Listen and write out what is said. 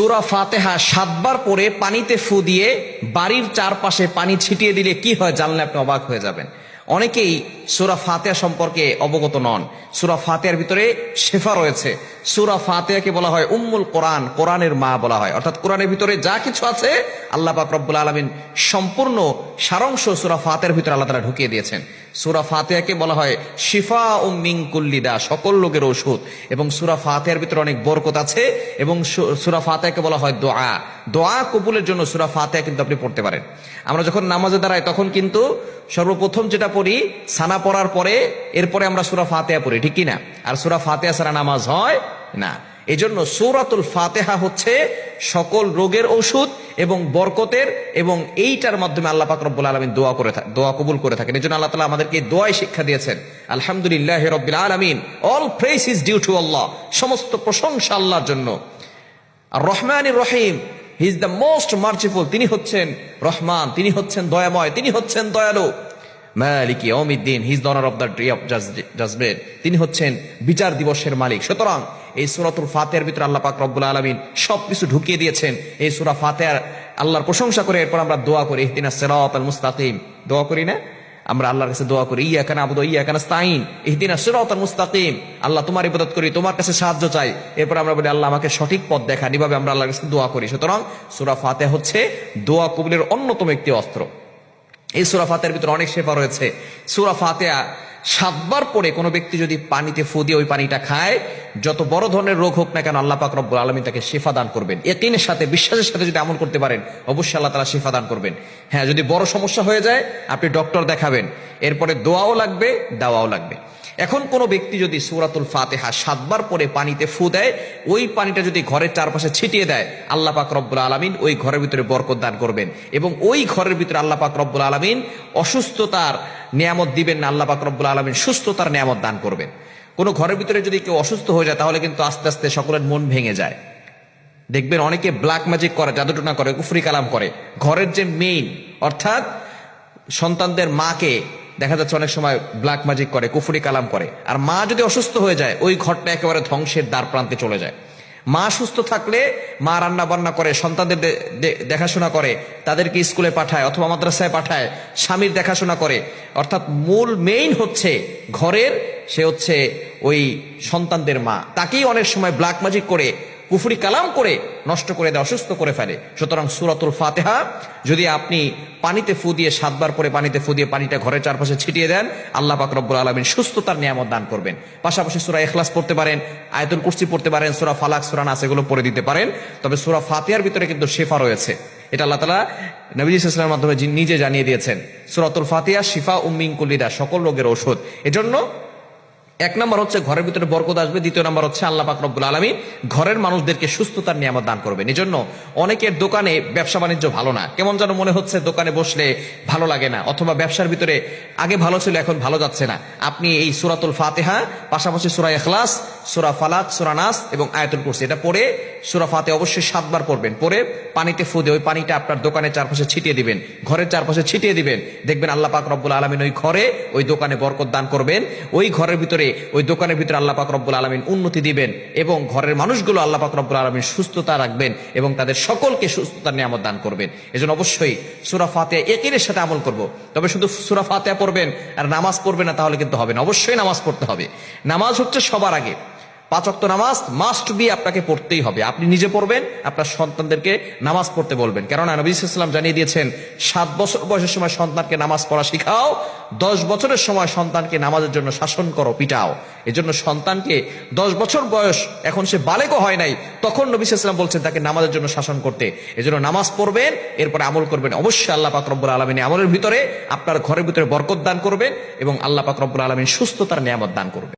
সূরা ফাতিহা 7 বার পরে পানিতে ফু দিয়ে বাড়ির চারপাশে পানি ছিটিয়ে দিলে কি হয় জানলে আপনি অবাক হয়ে যাবেন। অনেকেই সূরা ফাতিহা সম্পর্কে অবগত নন। সূরা ফাতিহার ভিতরে শেফা রয়েছে। সূরা ফাতিহাকে বলা হয় উম্মুল কোরআন, কোরআনের মা বলা হয়। অর্থাৎ কোরআনের ভিতরে যা কিছু আছে আল্লাহ পাক রব্বুল আলামিন সম্পূর্ণ সারাংশ সূরা ফাতিহার ভিতরে আল্লাহ তাআলা ঢুকিয়ে দিয়েছেন। সূরা ফাতিহাকে বলা হয় শিফাউম মিন কুল্লি দা, সকল রোগের ঔষধ। এবং সূরা ফাতিহার ভিতরে অনেক বরকত আছে। এবং সূরা ফাতিহাকে বলা হয় দোয়া। দোয়া কবুলের জন্য সূরা ফাতিহা কিন্তু আপনি পড়তে পারেন। আমরা যখন নামাজে দাঁড়াই তখন কিন্তু সর্বপ্রথম যেটা পড়ি সানা পড়ার পরে এরপরে আমরা সূরা ফাতিহা পড়ি, ঠিক কি না? আর সূরা ফাতিহা ছাড়া নামাজ হয় না। এই জন্য সূরাতুল ফাতিহা হচ্ছে সকল রোগের ঔষধ এবং বরকতের, এবং এইটার মাধ্যমে আল্লাহ পাক রব্বুল আলামিন দোয়া কবুল করে থাকেন। এই জন্য আল্লাহ তাআলা আমাদেরকে দোয়াই শিক্ষা দিয়েছেন। আলহামদুলিল্লাহি রাব্বিল আলামিন, all praise is due to Allah, সমস্ত প্রশংসা আল্লাহর জন্য। আর রহমানির রহিম, he is the most merciful, তিনি হচ্ছেন রহমান, তিনি হচ্ছেন দয়াময়, তিনি হচ্ছেন দয়ালু। মালিকি ইয়াউমিদ্দিন, he is the owner of the day of judgement, তিনি হচ্ছেন বিচার দিবসের মালিক। সুতরাং এই সূরাতুল ফাতিহার ভিতরে আল্লাহ পাক রব্বুল আলামিন সবকিছু ঢুকিয়ে দিয়েছেন। এই সূরা ফাতিহার আল্লাহর প্রশংসা করে এরপর আমরা দোয়া করি, ইহদিনাস সিরাতাল মুস্তাকিম, দোয়া করি না আমরা আল্লাহর কাছে দোয়া করি, ইয়াকা নাবুদু ওয়া ইয়াকা নাস্তাইন, ইহদিনাস সিরাতাল মুস্তাকিম, আল্লাহ তোমার ইবাদত করি, তোমার কাছে সাহায্য চাই। এরপর আমরা বলি আল্লাহ আমাকে সঠিক পথ দেখান। এভাবে আমরা আল্লাহর কাছে দোয়া করি। সুতরাং সূরা ফাতিহা হচ্ছে দোয়া কবুলের অন্যতম একটি অস্ত্র। এই সূরা ফাতিহার ভিতরে অনেক শেফা রয়েছে। সূরা ফাতিহা 7 বার পরে কোনো ব্যক্তি যদি পানিতে ফু দিয়ে ওই পানিটা খায়, যত বড় ধরনের রোগ হোক না কেন আল্লাহ পাক রব্বুল আলামিন তাকে শিফা দান করবেন। ইয়াকিনের সাথে, বিশ্বাসের সাথে যদি আমল করতে পারেন অবশ্যই আল্লাহ তাআলা শিফা দান করবেন। হ্যাঁ, যদি বড় সমস্যা হয়ে যায় আপনি ডক্টর দেখাবেন, এরপরে দোয়াও লাগবে, দাওয়াও লাগবে। এখন কোনো ব্যক্তি যদি সূরাতুল ফাতিহা 7 বার পরে পানিতে ফু দেয়, ওই পানিটা যদি ঘরের চারপাশে ছিটিয়ে দেয় আল্লাহ পাক রব্বুল আলামিন ওই ঘরের ভিতরে বরকত দান করবেন। এবং ওই ঘরের ভিতরে আল্লাহ পাক রব্বুল আলামিন অসুস্থতার নিয়ামত দিবেন না, আল্লাহ পাক রব্বুল আলামিন সুস্থতার নিয়ামত দান করবেন। কোনো ঘরের ভিতরে যদি কেউ অসুস্থ হয়ে যায় তাহলে কিন্তু আস্তে আস্তে সকলের মন ভেঙে যায়। দেখবেন অনেকে ব্ল্যাক ম্যাজিক করে, জাদুটোনা করে, কুফরি কালাম করে। ঘরের যে মেইন অর্থাৎ সন্তানদের মাকে দেখা যাচ্ছে অনেক সময় ব্ল্যাক ম্যাজিক করে, কুফরি কালাম করে। আর মা যদি অসুস্থ হয়ে যায় ওই ঘরটা একেবারে ধ্বংসের দ্বার প্রান্তে চলে যায়। মা সুস্থ থাকলে মা রান্না বান্না করে, সন্তানদের দেখাশোনা করে, তাদেরকে স্কুলে পাঠায় অথবা মাদ্রাসায় পাঠায়, স্বামীর দেখাশোনা করে। অর্থাৎ মূল মেইন হচ্ছে ঘরের, সে হচ্ছে ওই সন্তানদের মা। তাকেই অনেক সময় ব্ল্যাক ম্যাজিক করে, কুফরি কালাম করে নষ্ট করে দেয়, অসুস্থ করে ফেলে। সুতরাং সূরাতুল ফাতিহা যদি আপনি পানিতে ফু দিয়ে 7 বার পরে পানিতে ফু দিয়ে পানিটা ঘরের চারপাশে ছিটিয়ে দেন আল্লাহ পাক রব্বুল আলামিন সুস্থতার নিয়ামত দান করবেন। পাশাপাশি সূরা ইখলাস পড়তে পারেন, আয়াতুল কুরসি পড়তে পারেন, সূরা ফালাক, সূরা নাস এগুলো পড়ে দিতে পারেন। তবে সূরা ফাতিহার ভিতরে কিন্তু শিফা রয়েছে। এটা আল্লাহ তাআলা নবী সাল্লাল্লাহু আলাইহি ওয়াসাল্লামের মাধ্যমে নিজে জানিয়ে দিয়েছেন। সূরাতুল ফাতিহা শিফাউম মিন কুল্লি দা, সকল রোগের ঔষধ। এজন্য 1 নম্বর হচ্ছে ঘরের ভিতরে বরকত আসবে, 2 নম্বর হচ্ছে আল্লাহ পাক রব্বুল আলামিন ঘরের মানুষদেরকে সুস্থতার নিয়ামত দান করবেন। এজন্য অনেকের দোকানে ব্যবসা বাণিজ্য ভালো না, কেমন যেন মনে হচ্ছে দোকানে বসলে ভালো লাগে না, অথবা ব্যবসার ভিতরে আগে ভালো ছিল এখন ভালো যাচ্ছে না। আপনি এই সূরাতুল ফাতিহা পাশাপাশি সূরা ইখলাস, সূরা ফালাক, সূরা নাস এবং আয়াতুল কুরসি এটা পড়ে, সূরা ফাতিহা অবশ্যই 7 বার পড়বেন, পড়ে পানিতে ফু দিয়ে ওই পানিটা আপনার দোকানের চারপাশে ছিটিয়ে দিবেন, ঘরের চারপাশে ছিটিয়ে দিবেন। দেখবেন আল্লাহ পাক রব্বুল আলামিন ওই ঘরে, ওই দোকানে বরকত দান করবেন। ওই ঘরের ভিতরে, ওই দোকানের ভিতরে আল্লাহ পাক রব্বুল আলামিন উন্নতি দিবেন এবং ঘরের মানুষগুলো আল্লাহ পাক রব্বুল আলামিন সুস্থতা রাখবেন এবং তাদের সকলকে সুস্থতার নিয়ামত দান করবেন। এজন্য অবশ্যই সূরা ফাতিহা ইয়াকিনের সাথে আমল করব। তবে শুধু সূরা ফাতিহা পড়বেন আর নামাজ পড়বেন না তাহলে কিন্তু হবে না। অবশ্যই নামাজ পড়তে হবে। নামাজ হচ্ছে সবার আগে। 5 ওয়াক্ত নামাজ মাস্ট বি, আপনাকে পড়তেই হবে। আপনি নিজে পড়বেন, আপনার সন্তানদেরকে নামাজ পড়তে বলবেন। কেননা নবী সাল্লাল্লাহু আলাইহি ওয়াসাল্লাম জানিয়ে দিয়েছেন 7 বছর বয়সের সময় সন্তানকে নামাজ পড়া শিখাও, 10 বছরের সময় সন্তানকে নামাজের জন্য শাসন করো, পিটাও। এজন্য সন্তানকে 10 বছর বয়স, এখন সে বালেগও হয় নাই, তখন নবী সাল্লাল্লাহু আলাইহি ওয়াসাল্লাম বলছেন তাকে নামাজের জন্য শাসন করতে। এজন্য নামাজ পড়বেন, এরপরে আমল করবেন। অবশ্যই আল্লাহ পাক রব্বুল আলামিন আমলের ভিতরে আপনার ঘরের ভিতরে বরকত দান করবেন এবং আল্লাহ পাক রব্বুল আলামিন সুস্থতার নিয়ামত দান করবেন।